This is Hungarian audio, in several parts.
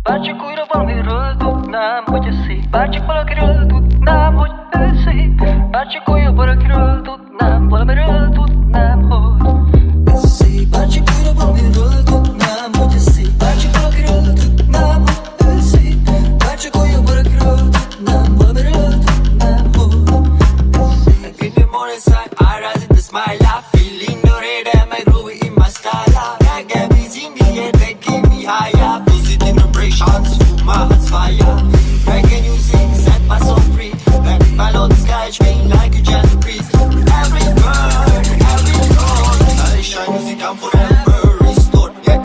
Bárcsak újra valamiről tudnám, hogy ez szép. Bárcsak valakiről tudnám, hogy ő szép. Bárcsak olyan valakiről tudnám, valamiről tudnám, hogy ez szép. Bárcsak újra valamiről tudnám, hogy ez szép. Bárcsak valakiről tudnám, hogy ő szép. Bárcsak olyan valakiről tudnám, valamiről tudnám, hogy ez szép. In the morning sun, I rise in the smile, I feel in the rhythm, I groove in my style. Reggae beats in the air, they keep me higher. Positive vibrations, fuel my heart's fire. Reggae music set my soul free. Let it follow the sky, swing like a gentle breeze. Every bird, every note, sunshine music, I'm forever restored. Yeah.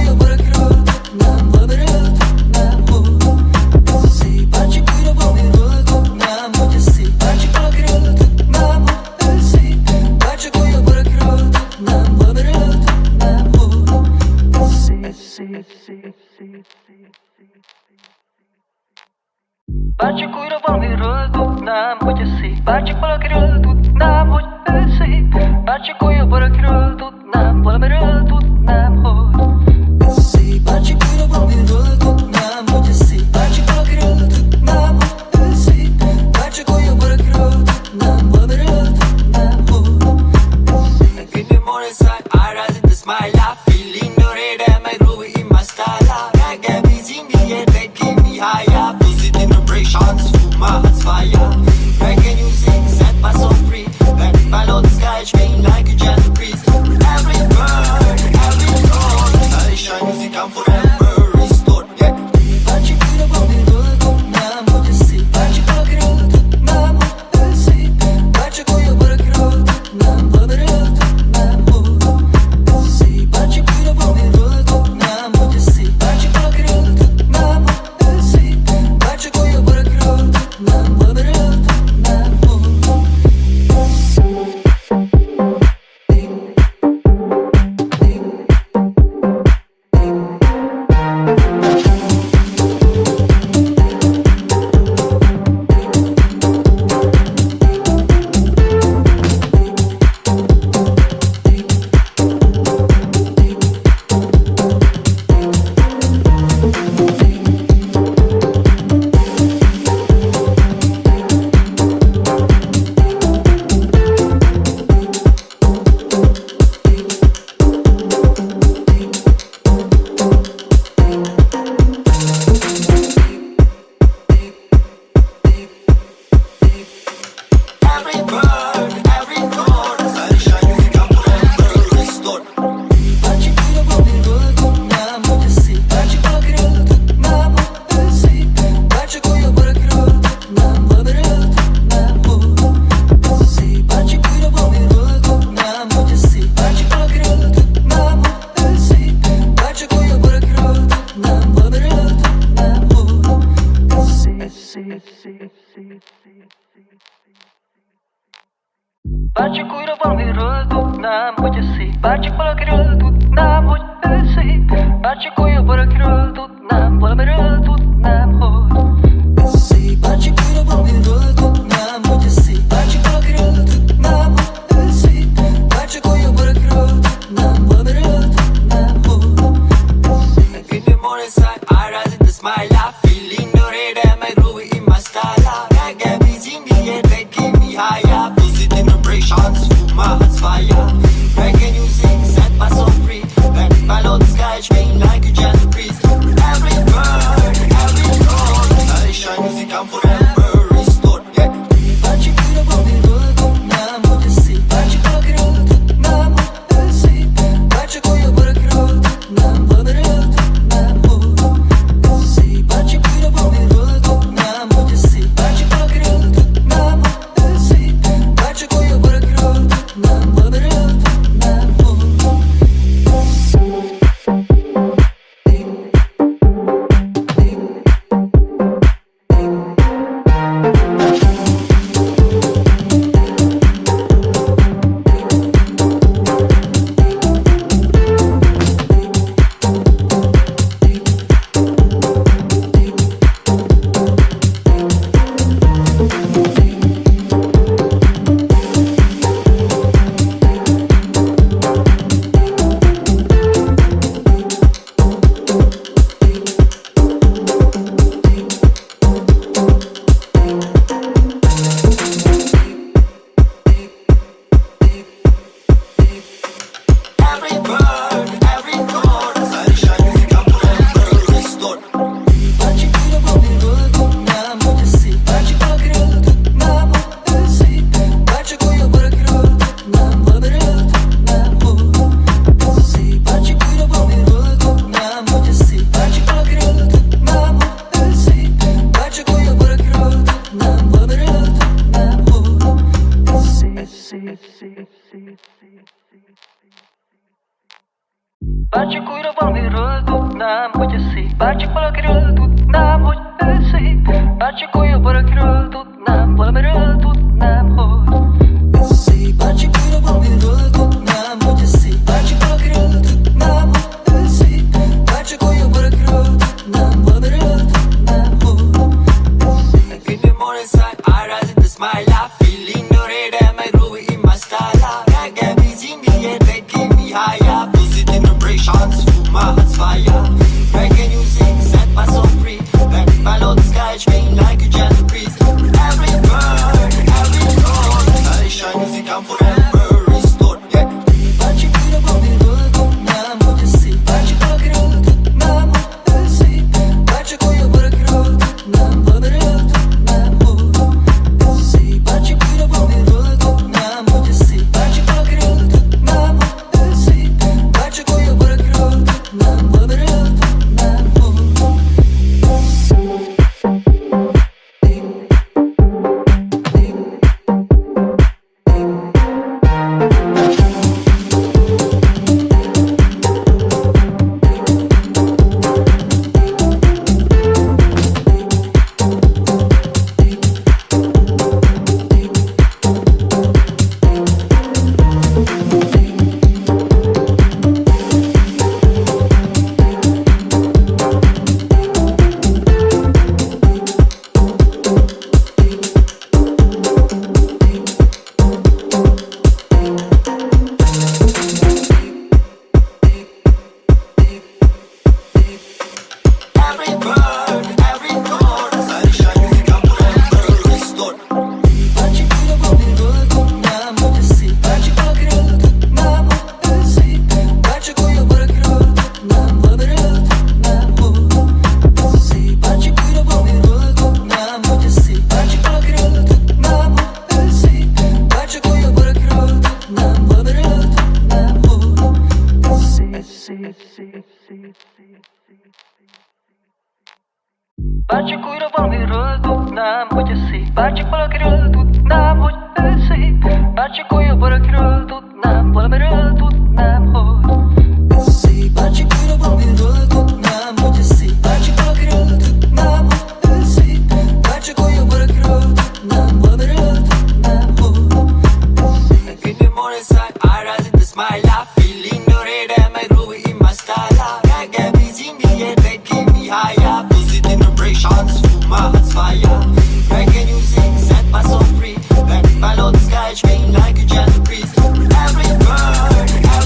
Bárcsak újra valamiről tudnám, hogy ez szép. Bárcsak valakiről tudnám, hogy ő szép. Bárcsak olyan valakiről tudnám, valamiről tudnám, hogy ez szép. Bárcsak újra valamiről tudnám, hogy ez szép. Bárcsak valakiről tudnám, hogy ő szép. Bárcsak olyan valakiről tudnám, valamiről tudnám, bárcsak újra valamiről tudnám, hogy ez szép. Bárcsak valakiről tudnám, hogy ő szép. Bárcsak olyan valakiről tudnám, valamiről tudnám, hogy ez szép. Bárcsak újra valamiről tudnám, hogy ez szép. Bárcsak valakiről tudnám, hogy ő szép. Bárcsak olyan valakiről tudnám, valamiről tudnám, hogy ez szép. In the morning sun, I rise in the smile, I feel in the rhythm, I groove in my style. Reggae beats in the air, they keep me higher. Positive vibrations, fuel my heart's fire. Reggae music set my soul free. Let it follow the sky, swing like a gentle breeze. Every bird, every note, sunshine music, I'm forever restored. Yeah. Bárcsak újra valamiről tudnám, hogy ez szép. Bárcsak valakiről tudnám, hogy ő szép. Bárcsak olyan valakiről tudnám, valamiről tudnám, hogy ez szép. Bárcsak újra valamiről tudnám, hogy ez szép. Bárcsak valakiről tudnám, hogy ő szép. Bárcsak olyan valakiről tudnám, valamiről tudnám, bárcsak újra valamiről tudnám, hogy ez szép. Bárcsak valakiről tudnám, hogy ő szép. Bárcsak olyan valakiről tudnám, valamiről tudnám, hogy ez szép. Bárcsak újra valamiről tudnám, hogy ez szép. Bárcsak valakiről tudnám, hogy ő szép. Bárcsak olyan valakiről tudnám, valamiről tudnám, hogy sky chain like a gentle breeze. Every bird, every note, sunshine music I'm forever restored. Yeah. Bate cura vomiroto na modysi. Bate pokroto na modysi. Bate kujo pokroto na vomiroto na modysi. Bate cura vomiroto na modysi. Bate pokroto na modysi. Bate kujo pokroto na vomiroto na Every bird, every note, sunshine music I'm forever restored. Bate cura vomiroto na modysi. Bate pokroto na modysi. Bate kujo pokroto na vomiroto na modysi. Bate cura vomiroto na modysi. Bate pokroto na modysi. Bate kujo pokroto na vomiroto na modysi. Bate cura vomiroto na modysi. Bate pokroto na modysi. Bate kujo pokroto na vomiroto na modysi. Bate cura vomiroto na modysi. Bate pokroto na modysi. Bate kujo pokroto na vomiroto na modysi. In the morning sun, I rise in the smile. I feeling the rhythm, I groove in my style. Reggae beats in the air, they keep me higher. Positive vibrations, full my heart's fire. Reggae music set my soul free. Let me follow the sky chain like a gentle breeze. Every bird, every note, sunshine music I'm forever restored. Yeah. Bate cura vomiroto na modysi. Bate pokroto na modysi. Bate kujo pokroto na vomiroto na modysi. Bate cura vomiroto na modysi. Bate pokroto na modysi. Bate kujo pokroto na vomiroto na Every bird, every note, sunshine music I'm forever restored. Bate cura vomiroto na modysi. Bate pokroto na modysi. Bate kujo pokroto na vomiroto na modysi. Bate cura vomiroto na modysi. Bate pokroto na modysi. Bate kujo pokroto na vomiroto na modysi. Bate cura vomiroto na modysi. Bate pokroto na modysi. Bate kujo pokroto na vomiroto na modysi. Bate cura vomiroto na modysi. Bate pokroto na modysi. Bate kujo pokroto na vomiroto na modysi. In the morning sun, I rise in the smile. I feeling the rhythm, I groove in my style. Reggae beats in the air, they keep me higher. Positive vibrations, full my heart's fire. Reggae music set my soul free. Let me follow the sky chain like a gentle breeze. Every bird, every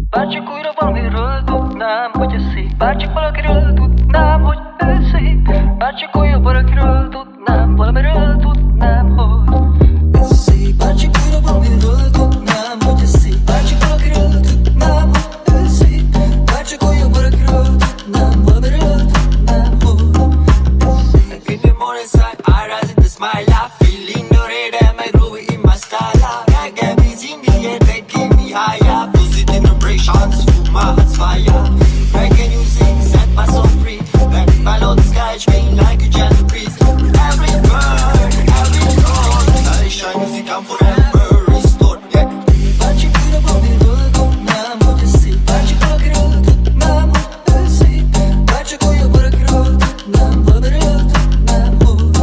Bárcsak újra valamiről tudnám, hogy ez szép. Bárcsak valakiről tudnám, hogy ő szép. Bárcsak újabb valakiről tudnám, valamiről tudnám, hogy ez szép. Bárcsak újra valamiről tudnám, hogy ez szép. Bárcsak valakiről tudnám, hogy ő szép. Bárcsak újabb valakiről tudnám, valamiről tudnám, hogy ez szép. In the morning sun, I rise with a smile. I feeling no red, my groove in my style. Reggae beats in the air, taking me higher. Positive vibrations, my heart's fire. Reggae music set my soul free. Let it follow the sky, swing like a gentle breeze. Every bird, every note, sunshine music I'm forever restored. Yeah. Bárcsak újra valamiről tudnám, hogy ez szép. Bárcsak valakiről tudnám, hogy ő szép. Bárcsak újabb valakiről tudnám, valamiről tudnám, hogy ez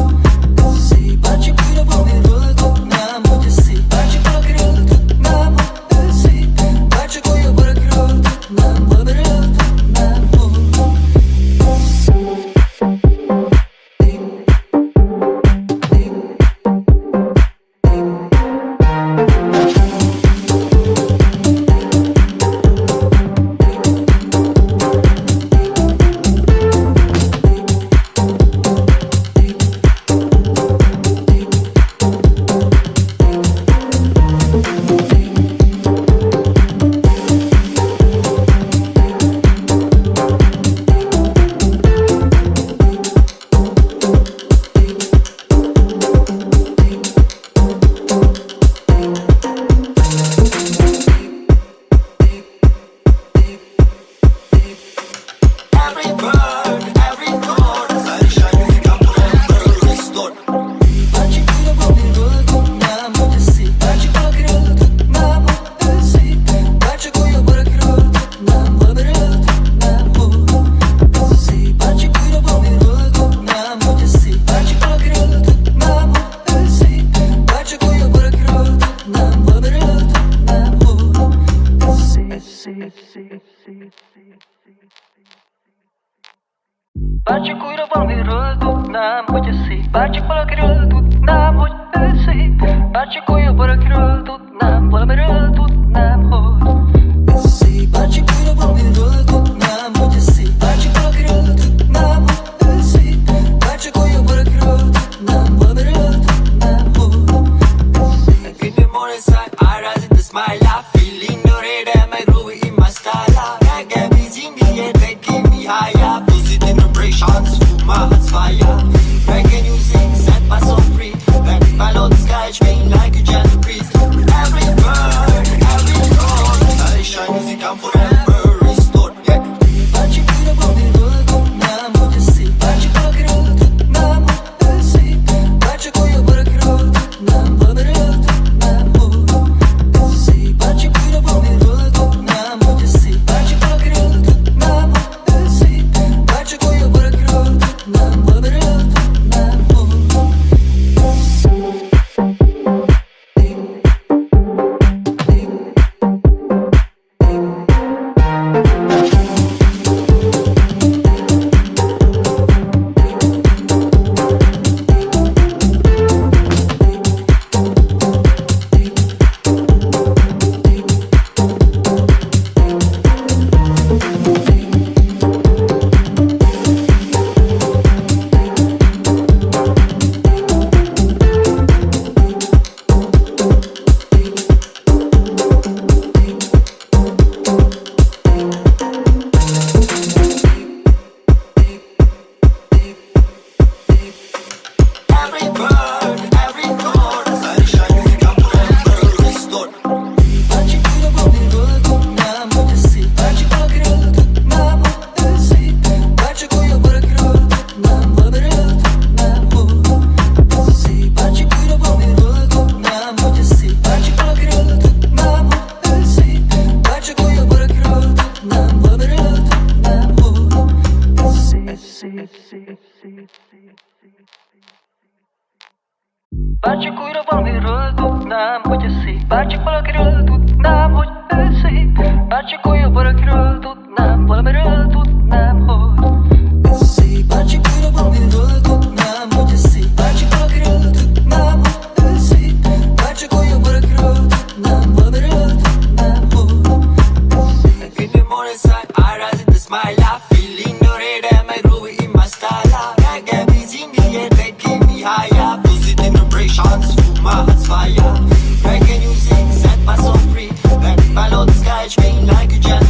szép. Bárcsak újra valamiről tudnám, hogy ez szép. Bárcsak valakiről tudnám, hogy ő szép. Bárcsak újabb valakiről tudnám, valamiről tudnám, hogy Every bird, every note, sunshine music I'm forever restored. Bárcsak újra valamiről tudnám, hogy ez szép. Bárcsak valakiről tudnám, hogy ő szép. Bárcsak újabb valakiről tudnám, valamiről tudnám, hogy ez szép. Bárcsak újra valamiről tudnám, hogy ez szép. Bárcsak valakiről tudnám, hogy ő szép. Bárcsak újabb valakiről tudnám, valamiről tudnám, hogy ez szép. Bárcsak újra valamiről tudnám, hogy ez szép. Bárcsak valakiről tudnám, hogy ő szép. Bárcsak újabb valakiről tudnám, valamiről tudnám, hogy ez szép. Bárcsak újra valamiről tudnám, hogy ez szép. Bárcsak valakiről tudnám, hogy ő szép. Bárcsak újabb valakiről tudnám, valamiről tudnám, hogy ez szép. In the morning sun, I rise with a smile. I feeling no red, my groove in my style. Reggae beats in the air, taking me higher. Positive vibrations, my heart's fire. Reggae music set my soul free. Let it follow the sky, swing like a gentle breeze. Every bird, every note, sunshine music I'm forever restored. Yeah. Bárcsak újra valamiről tudnám, hogy ez szép. Bárcsak valakiről tudnám, hogy ő szép. Bárcsak újabb valakiről tudnám, valamiről tudnám, hogy ez szép. Bárcsak újra valamiről tudnám, hogy ez szép. Bárcsak valakiről tudnám, hogy ő szép. Bárcsak újabb valakiről tudnám, valamiről tudnám, Every bird, every note, sunshine music I'm forever restored. Bárcsak újra valamiről tudnám, hogy ez szép. Bárcsak valakiről tudnám, hogy ő szép. Bárcsak újabb valakiről tudnám, valamiről tudnám, hogy ez szép. Bárcsak újra valamiről tudnám, hogy ez szép. Bárcsak valakiről tudnám, hogy ő szép. Bárcsak újabb valakiről tudnám, valamiről tudnám, hogy ez szép. Bárcsak újra valamiről tudnám, hogy ez szép. Bárcsak valakiről tudnám, hogy ő szép. Bárcsak újabb valakiről tudnám, valamiről tudnám, hogy ez szép. Bárcsak újra valamiről tudnám, hogy ez szép. Bárcsak valakiről tudnám, hogy ő szép. Bárcsak újabb vibrations, fumar fire. Reggae music set my soul free. Let it follow the sky, train like a jet.